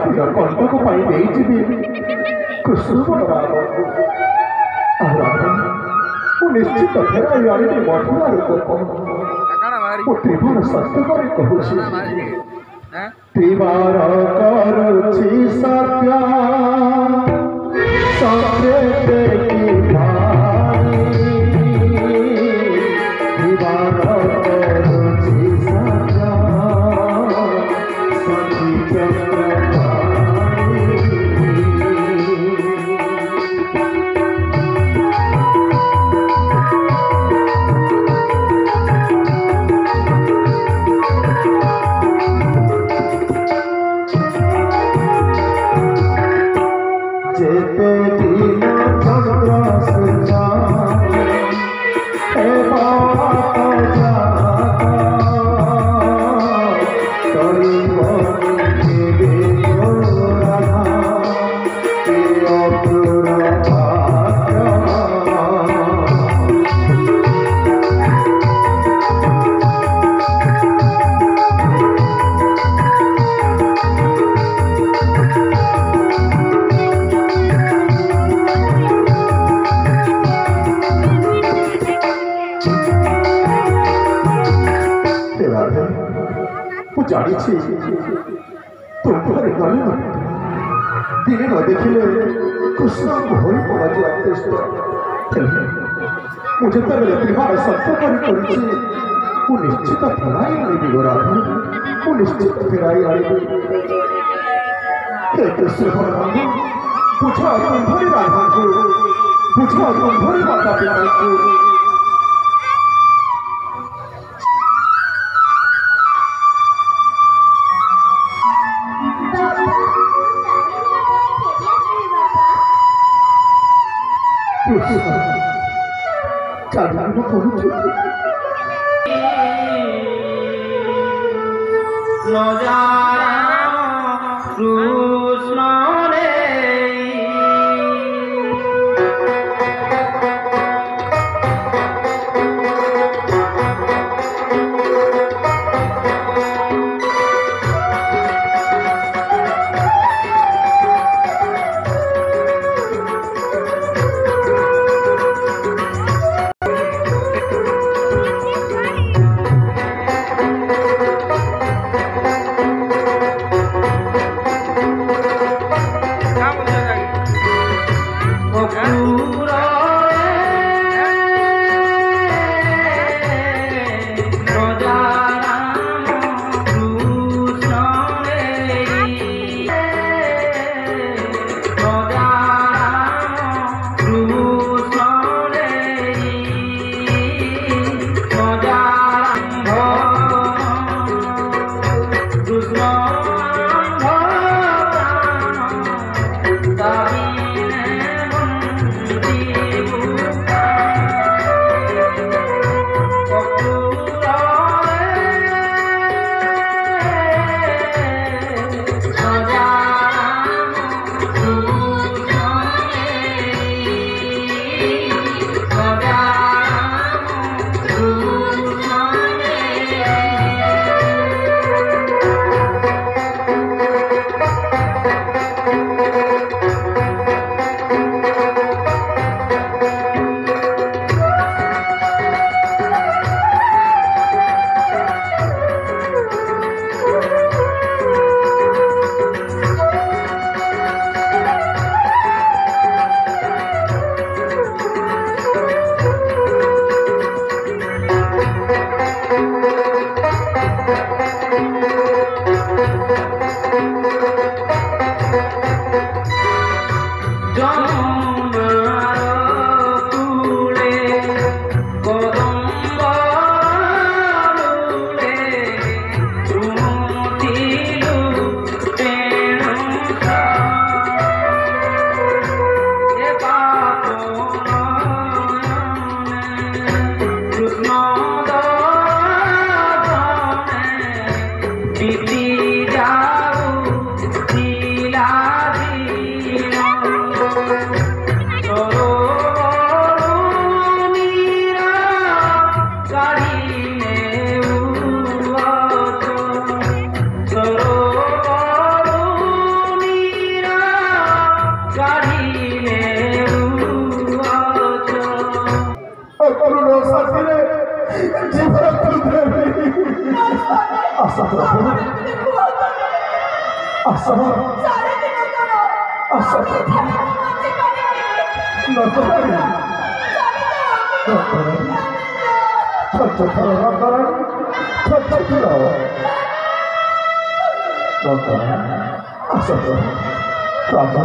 प्रिय कंटक पाई देइजिबि कृष्ण बलराम मु निश्चित फेराई आनिबि मधुरा रूप मु त्रिभुवन सत्य करे कहूछि त्रिवार करुछि सत्य सत्य देखि भारी त्रिवार करुछि सत्य सखी चक्रधारी जेते दिन चंद्र सुजा ए बात जाता तोरी बनी के बेतोरा के अपुरा भाग्य जानी तुम्हारे गले दिने न देखिले कृष्ण भोरी पड़ा मुझे तो मेरे त्रिवार सत्य करी मु निश्चित फेराई आनी गोराधन मु निश्चित फेराई आनी कृष्ण बलराम बुझ तुम्हारी राधा को बुझ तुम्हारी माता पिता को জীবন দেবী আশা প্রভু আশা আশা নতরানী আশা প্রভু রাজা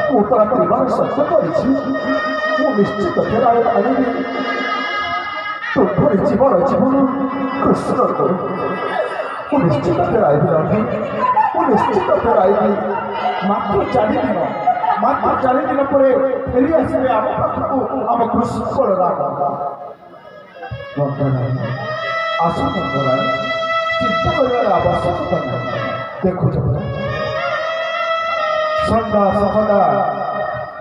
ମୁଁ ପରା ପରିବାର ସତ୍ୟ କରିଛି ମୁଁ ନିଶ୍ଚିତ ଫେରାଇ ଆଣିବି ତୁମରି ଜୀବନ କୃଷ୍ଣ କରୁ ମୁଁ ନିଶ୍ଚିତ ଫେରାଇବି ରାଧେ ମୁଁ ନିଶ୍ଚିତ ଫେରାଇବି ମାତ୍ର 4 ଦିନ ପରେ ଫେରି ଆସିବେ ଆମ ପାଖକୁ ଆମ କୃଷ୍ଣ ବଳରାମ ଆସୁ ନନ୍ଦରାଣୀ ଚିନ୍ତା କରିବାର ଆବଶ୍ୟକତା ନାହିଁ ଦେଖୁଛ ଷଣ୍ଢ ସହଡ଼ା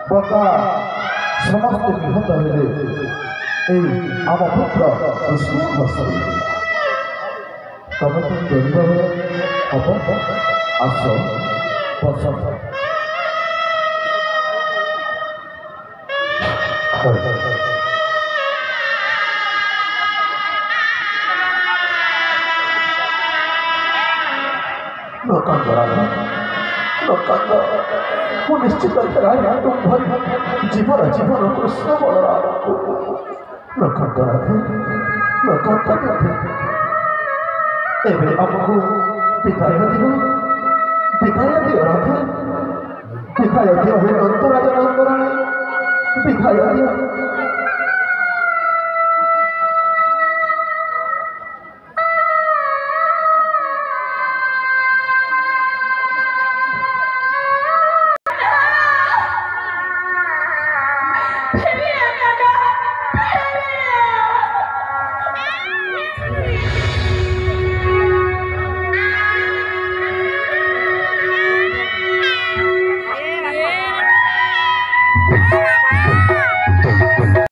ବକା ସମସ୍ତେ ନିହତ ହେଲେ এই আমার পুত্র কৃষ্ণ বসবে তবে তুমি দরিদ্র হব আস বস লোকান্ত ମୁଁ ନିଶ୍ଚିତ ଫେରାଇ ତୁମ ଧରି ଜୀବନ କୃଷ୍ଣ ବଳରାମ ଲୋକାନ୍ତ ରାଧେ ଲୋକାନ୍ତ ରାଧେ ଏବେ ଆମକୁ ବିଦାୟ ଦିଅ ରାଧେ ବିଦାୟ ଦିଅ ହେ ନନ୍ଦରାଜ ନନ୍ଦରାଣୀ ବିଦାୟ ଦିଅ Hey!